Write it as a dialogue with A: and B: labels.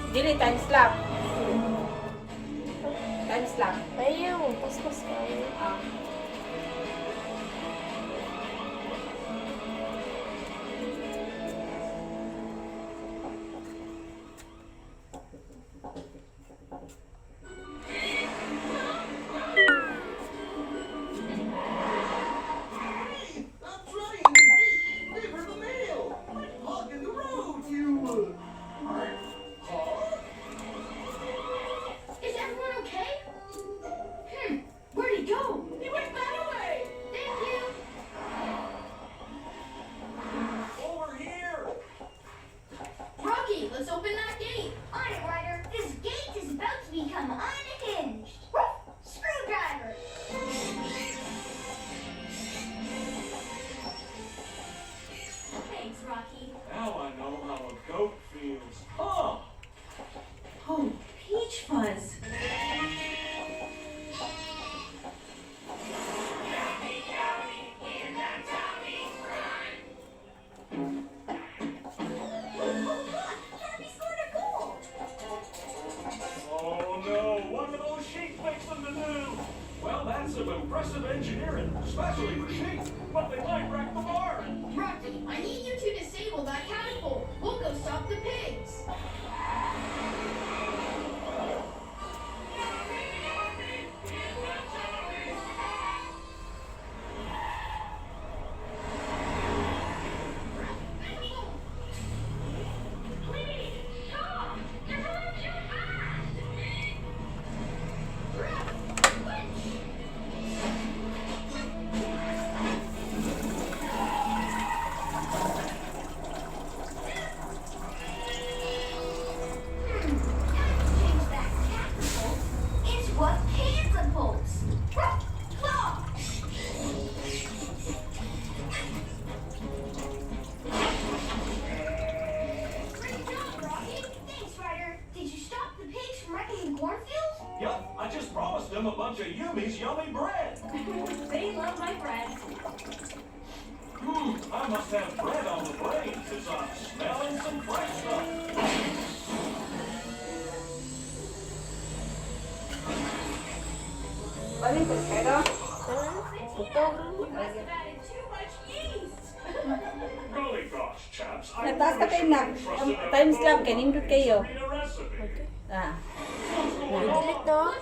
A: Dili, time slap. Time slap.
B: Ayaw, paspas kayo.
A: Ah.
C: I'm trying to deliver the mail. I'm hogging the road, you. Hog?
D: Is everyone okay? Where'd he go?
C: He went that way.
D: Thank you.
C: Over here.
D: Rocky, let's open that gate.
E: On it, Ryder. This gate is about to become unhinged. Screwdriver.
D: Thanks, Rocky.
C: Now I know how a goat feels. Huh?
D: Oh, Peach Fuzz.
E: Happy scored a goal.
C: Oh no! What did those sheep fix them to do? Well, that's some impressive engineering, especially for sheep. But they might wreck the barn.
D: Rocky, I need you to disable that catapult. We'll go stop the pigs.
E: Change that catapult into a pantapult. Claw.
D: Great job, Rocky.
E: Thanks, Ryder. Did you stop the pigs from wrecking the cornfield?
C: Yup, I just promised them a bunch of Yumi's yummy bread.
D: They love my bread.
C: I must have bread on the brain because I'm smelling some fresh stuff.
A: Ano yung pero?
B: Putol.
D: You must have added too much yeast.
C: Golly gosh, chaps, I
A: Nataas na kayo na. Time slap, kanindot kayo.
C: Read a recipe.
A: Ah.
C: What's going on?
B: Delete no?